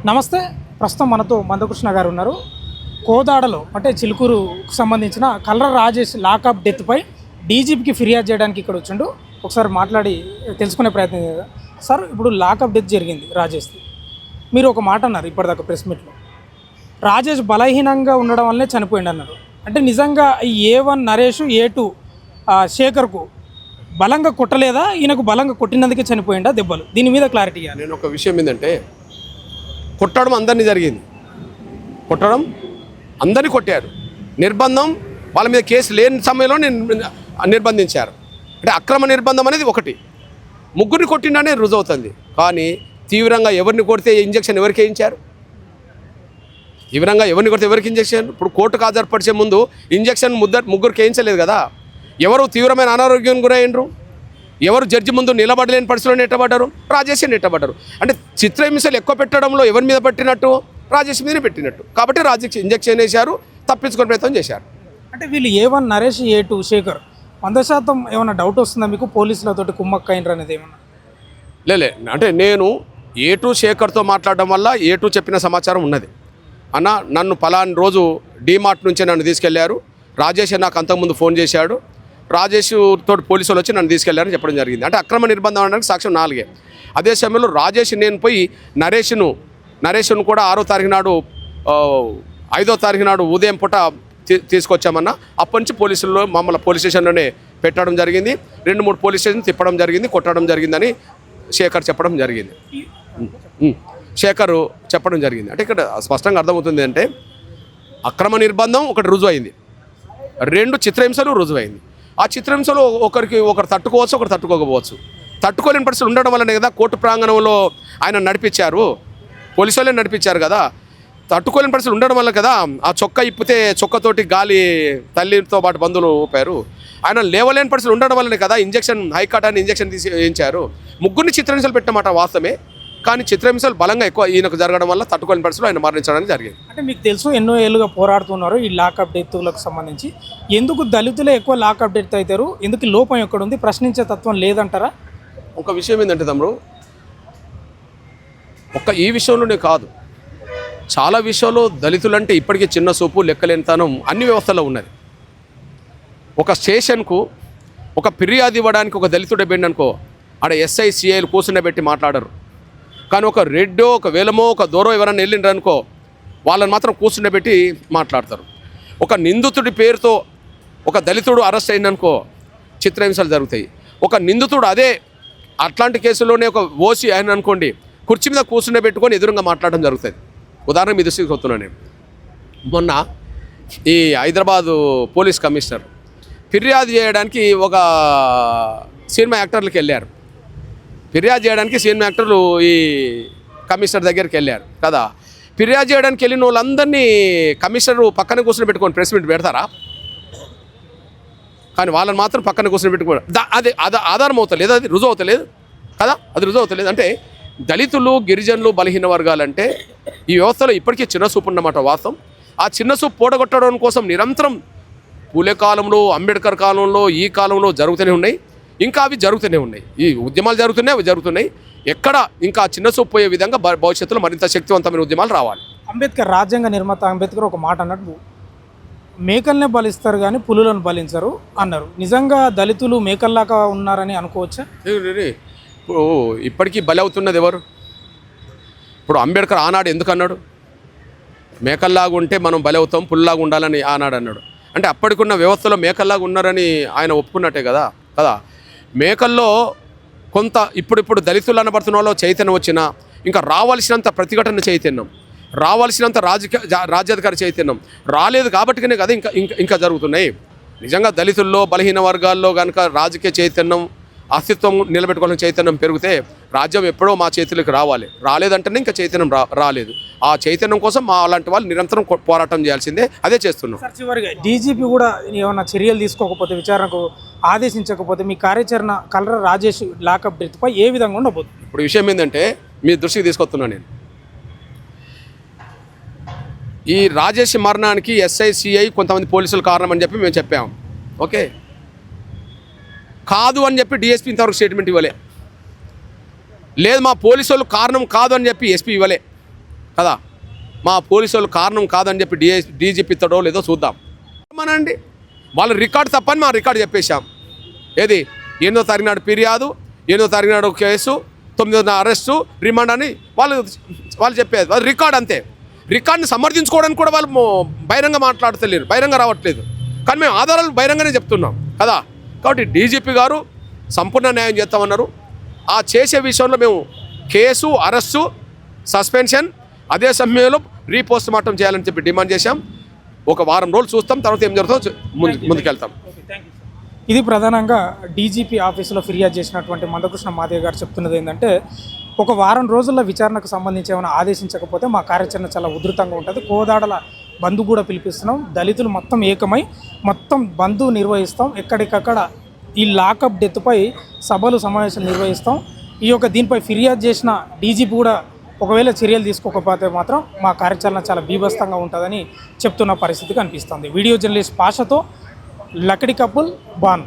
నమస్తే. ప్రస్తుతం మనతో మందకృష్ణ గారు ఉన్నారు. కోదాడలో అంటే చిలుకూరుకు సంబంధించిన కల్ర రాజేష్ లాకప్ డెత్పై డీజీపీకి ఫిర్యాదు చేయడానికి ఇక్కడ వచ్చిండు. ఒకసారి మాట్లాడి తెలుసుకునే ప్రయత్నం చేద్దాం. సార్, ఇప్పుడు లాకప్ డెత్ జరిగింది రాజేష్ది. మీరు ఒక మాట అన్నారు ఇప్పటిదాకా ప్రెస్ మీట్లో, రాజేష్ బలహీనంగా ఉండడం వల్లనే చనిపోయింది అన్నారు. అంటే నిజంగా A1 నరేష్, A2 శేఖర్కు బలంగా కొట్టలేదా, ఈయనకు బలంగా కొట్టినందుకే చనిపోయిందా దెబ్బలు? దీని మీద క్లారిటీ ఇవ్వాలి. నేను ఒక విషయం ఏంటంటే, కొట్టడం అందరినీ జరిగింది, కొట్టడం అందరినీ కొట్టారు. నిర్బంధం వాళ్ళ మీద కేసు లేని సమయంలో నిర్బంధించారు. అంటే అక్రమ నిర్బంధం అనేది ఒకటి, ముగ్గురిని కొట్టిండనే రుజువు అవుతుంది. కానీ తీవ్రంగా ఎవరిని కొడితే ఇంజక్షన్ ఎవరికి వేయించారు? తీవ్రంగా ఎవరిని కొడితే ఎవరికి ఇంజక్షన్? ఇప్పుడు కోర్టుకు హాజరుపరిచే ముందు ఇంజక్షన్ ముగ్గురికి వేయించలేదు కదా. ఎవరు తీవ్రమైన అనారోగ్యం గురయ్యిండ్రు? ఎవరు జడ్జి ముందు నిలబడలేని పరిస్థితుల్లో నెట్టబడ్డారు? రాజేష్ నెట్టబడ్డారు. అంటే చిత్రహింసలు ఎక్కువ పెట్టడంలో ఎవరి మీద పెట్టినట్టు? రాజేష్ మీదనే పెట్టినట్టు. కాబట్టి రాజేష్ ఇంజక్షన్ వేశారు, తప్పించుకునే ప్రయత్నం చేశారు. అంటే వీళ్ళు A1 నరేష్, A2 శేఖర్ 100% ఏమైనా డౌట్ వస్తుందా మీకు? పోలీసులతోటి కుమ్మక్కైనరు అనేది ఏమన్నా? లేలే, అంటే నేను A2 శేఖర్తో మాట్లాడడం వల్ల A2 చెప్పిన సమాచారం ఉన్నది. అన్న, నన్ను పలాని రోజు డీమార్ట్ నుంచి నన్ను తీసుకెళ్లారు, రాజేష్ నాకు అంతకుముందు ఫోన్ చేశాడు, రాజేష్ తోటి పోలీసులు వచ్చి నన్ను తీసుకెళ్లారని చెప్పడం జరిగింది. అంటే అక్రమ నిర్బంధం అనడానికి సాక్ష్యం 4. అదే సమయంలో రాజేష్ నేను పోయి నరేష్ను కూడా 6వ తారీఖు నాడు 5వ తారీఖు నాడు ఉదయం పూట తీసుకొచ్చామన్నా. అప్పటి నుంచి పోలీసుల్లో మమ్మల్ని పోలీస్ స్టేషన్లోనే పెట్టడం జరిగింది. 2-3 పోలీస్ స్టేషన్ తిప్పడం జరిగింది, కొట్టడం జరిగిందని శేఖర్ చెప్పడం జరిగింది. శేఖర్ చెప్పడం జరిగింది. అంటే ఇక్కడ స్పష్టంగా అర్థమవుతుంది అంటే, అక్రమ నిర్బంధం ఒకటి రుజువు అయింది, 2 చిత్రహింసలు రుజువైంది. ఆ చిత్రహింసలో ఒకరు తట్టుకోవచ్చు, ఒకరు తట్టుకోకపోవచ్చు. తట్టుకోలేని పరిస్థితులు ఉండడం వల్లనే కదా కోర్టు ప్రాంగణంలో ఆయన నడిపించారు, పోలీసు వాళ్ళే నడిపించారు కదా. తట్టుకోలేని పరిస్థితులు ఉండడం వల్ల కదా ఆ చొక్కా ఇప్పితే చొక్కతోటి గాలి తల్లితో పాటు బంధువులు ఊపారు. ఆయన లేవలేని పరిస్థితులు ఉండడం వల్లనే కదా హైకోర్టు అని ఇంజక్షన్ తీసి వేయించారు. ముగ్గురిని చిత్రహింసలు పెట్టమాట వాస్తవమే, కానీ చిత్రహింసలు బలంగా ఎక్కువ ఈయనకు జరగడం వల్ల తట్టుకోలేని పరిస్థితులు ఆయన మరణించడానికి జరిగింది. అంటే మీకు తెలుసు ఎన్నో ఏళ్ళుగా పోరాడుతున్నారు ఈ లాకప్ డెత్లకు సంబంధించి. ఎందుకు దళితులే ఎక్కువ లాకప్ డెత్ అవుతారు? ఎందుకు లోపం ఎక్కడుంది? ప్రశ్నించే తత్వం లేదంటారా? ఒక విషయం ఏంటంటే తమ్ముడు, ఈ విషయంలోనే కాదు, చాలా విషయాల్లో దళితులంటే ఇప్పటికీ చిన్న చూపు, లెక్కలేనితనం అన్ని వ్యవస్థల్లో ఉన్నది. ఒక స్టేషన్కు ఒక ఫిర్యాదు ఇవ్వడానికి ఒక దళితుడే అనుకో, ఆడ SI CIలు కూర్చుండబెట్టి మాట్లాడరు. కానీ ఒక రెడ్డో, ఒక వేలమో, ఒక దూరో ఎవరైనా వెళ్ళిండ్రు అనుకో, వాళ్ళని మాత్రం కూర్చుండబెట్టి మాట్లాడతారు. ఒక నిందితుడి పేరుతో ఒక దళితుడు అరెస్ట్ అయిందనుకో, చిత్రహింసలు జరుగుతాయి. ఒక నిందితుడు అట్లాంటి కేసులోనే ఒక ఓసి ఆయన అనుకోండి, కుర్చీ మీద కూర్చుండబెట్టుకొని ఎదురుగా మాట్లాడడం జరుగుతుంది. ఉదాహరణ మీ దృష్టికి వస్తున్నాను నేను. మొన్న ఈ హైదరాబాదు పోలీస్ కమిషనర్ ఫిర్యాదు చేయడానికి ఒక సినిమా యాక్టర్లకు వెళ్ళారు. ఫిర్యాదు చేయడానికి సినిమా యాక్టర్లు ఈ కమిషనర్ దగ్గరికి వెళ్ళారు కదా. ఫిర్యాదు చేయడానికి వెళ్ళిన వాళ్ళందరినీ కమిషనర్ పక్కన కూర్చొని పెట్టుకొని ప్రెస్ మీట్ పెడతారా? కానీ వాళ్ళని మాత్రం పక్కన కూర్చొని పెట్టుకోవడం అది ఆధారం అవుతలేదు, అది రుజువు అవుతలేదు కదా, అది రుజువు అవుతలేదు. అంటే దళితులు, గిరిజనులు, బలహీన వర్గాలంటే ఈ వ్యవస్థలో ఇప్పటికీ చిన్న చూపు ఉన్నమాట వాస్తవం. ఆ చిన్న చూపు పోడగొట్టడం కోసం నిరంతరం పూలే కాలంలో, అంబేద్కర్ కాలంలో, ఈ కాలంలో జరుగుతూనే ఉన్నాయి, ఇంకా అవి జరుగుతూనే ఉన్నాయి. ఈ ఉద్యమాలు జరుగుతున్నాయి, అవి జరుగుతున్నాయి. ఎక్కడ ఇంకా చిన్న చూపు పోయే విధంగా భవిష్యత్తులో మరింత శక్తివంతమైన ఉద్యమాలు రావాలి. అంబేద్కర్ రాజ్యాంగ నిర్మాత అంబేద్కర్ ఒక మాట అన్నట్టు, మేకల్నే బలిస్తారు కానీ పులులను బలించరు అన్నారు. నిజంగా దళితులు మేకల్లాగా ఉన్నారని అనుకోవచ్చా? ఇప్పుడు ఇప్పటికీ బలి అవుతున్నది ఎవరు? ఇప్పుడు అంబేద్కర్ ఆనాడు ఎందుకు అన్నాడు? మేకల్లాగా ఉంటే మనం బలి అవుతాం, పుల్లాగా ఉండాలని ఆనాడు అన్నాడు. అంటే అప్పటికున్న వ్యవస్థలో మేకల్లాగా ఉన్నారని ఆయన ఒప్పుకున్నట్టే కదా. మేకల్లో కొంత ఇప్పుడు దళితులు అనబడుతున్న వాళ్ళు చైతన్యం వచ్చినా, ఇంకా రావాల్సినంత ప్రతిఘటన చైతన్యం, రావాల్సినంత రాజ్యాధికార చైతన్యం రాలేదు కాబట్టినే కదా ఇంకా జరుగుతున్నాయి. నిజంగా దళితుల్లో, బలహీన వర్గాల్లో కనుక రాజకీయ చైతన్యం, అస్తిత్వం నిలబెట్టుకోవాలని చైతన్యం పెరిగితే రాజ్యం ఎప్పుడో మా చేతులకు రాలేదంటేనే ఇంకా చైతన్యం రాలేదు. ఆ చైతన్యం కోసం మా అలాంటి వాళ్ళు నిరంతరం పోరాటం చేయాల్సిందే, అదే చేస్తున్నాం. చివరిగా డీజీపీ కూడా ఏమైనా చర్యలు తీసుకోకపోతే, విచారణకు ఆదేశించకపోతే మీ కార్యాచరణ కల్ర రాజేష్ లాకప్ డెత్పై ఏ విధంగా ఉండబోతుంది? ఇప్పుడు విషయం ఏంటంటే, మీ దృష్టికి తీసుకొస్తున్నాను నేను. ఈ రాజేష్ మరణానికి SI CI కొంతమంది పోలీసులు కారణం అని చెప్పి మేము చెప్పాము. ఓకే, కాదు అని చెప్పి DSP ఇంతవరకు స్టేట్మెంట్ ఇవ్వలే. లేదు, మా పోలీసు వాళ్ళు కారణం కాదు అని చెప్పి SP ఇవ్వలే. కదా. మా పోలీసు వాళ్ళు కారణం కాదని చెప్పి డీజీపీ ఇస్తాడో లేదో చూద్దాం. మనండి వాళ్ళ రికార్డు తప్పని మా రికార్డు చెప్పేశాం. ఏది 8వ తారీఖు నాడు ఫిర్యాదు, 8వ తారీఖు నాడు కేసు, 9వ అరెస్టు, రిమాండ్ అని వాళ్ళు చెప్పేది. అది రికార్డు అంతే. రికార్డుని సమర్థించుకోవడానికి కూడా వాళ్ళు బహిరంగ మాట్లాడతలేరు, బహిరంగ రావట్లేదు. కానీ మేము ఆధారాలు బహిరంగానే చెప్తున్నాం కదా. కాబట్టి డీజీపీ గారు సంపూర్ణ న్యాయం చేస్తామన్నారు. ఆ చేసే విషయంలో మేము కేసు, అరెస్టు, సస్పెన్షన్, అదే సమయంలో రీపోస్ట్ మార్టం చేయాలని చెప్పి డిమాండ్ చేశాం. ఒక వారం రోజులు చూస్తాం, తర్వాత ఏం జరుగుతుందో ముందుకెళ్తాం. ఇది ప్రధానంగా డీజీపీ ఆఫీసులో ఫిర్యాదు చేసినటువంటి మందకృష్ణ మాదిగ గారు చెప్తున్నది ఏంటంటే, ఒక వారం రోజుల్లో విచారణకు సంబంధించి ఏమైనా ఆదేశించకపోతే మా కార్యాచరణ చాలా ఉధృతంగా ఉంటుంది. కోదాడల బంధు కూడా పిలిపిస్తున్నాం, దళితులు మొత్తం ఏకమై మొత్తం బంధు నిర్వహిస్తాం, ఎక్కడికక్కడ ఈ లాకప్ డెత్పై సభలు సమావేశాలు నిర్వహిస్తాం. దీనిపై ఫిర్యాదు చేసిన డీజీపీ కూడా ఒకవేళ చర్యలు తీసుకోకపోతే మాత్రం మా కార్యాచరణ చాలా బీభత్సంగా ఉంటుందని చెప్తున్న పరిస్థితి కనిపిస్తుంది. వీడియో జర్నలిస్ట్ పాషతో లకడి కపుల్ బాన్.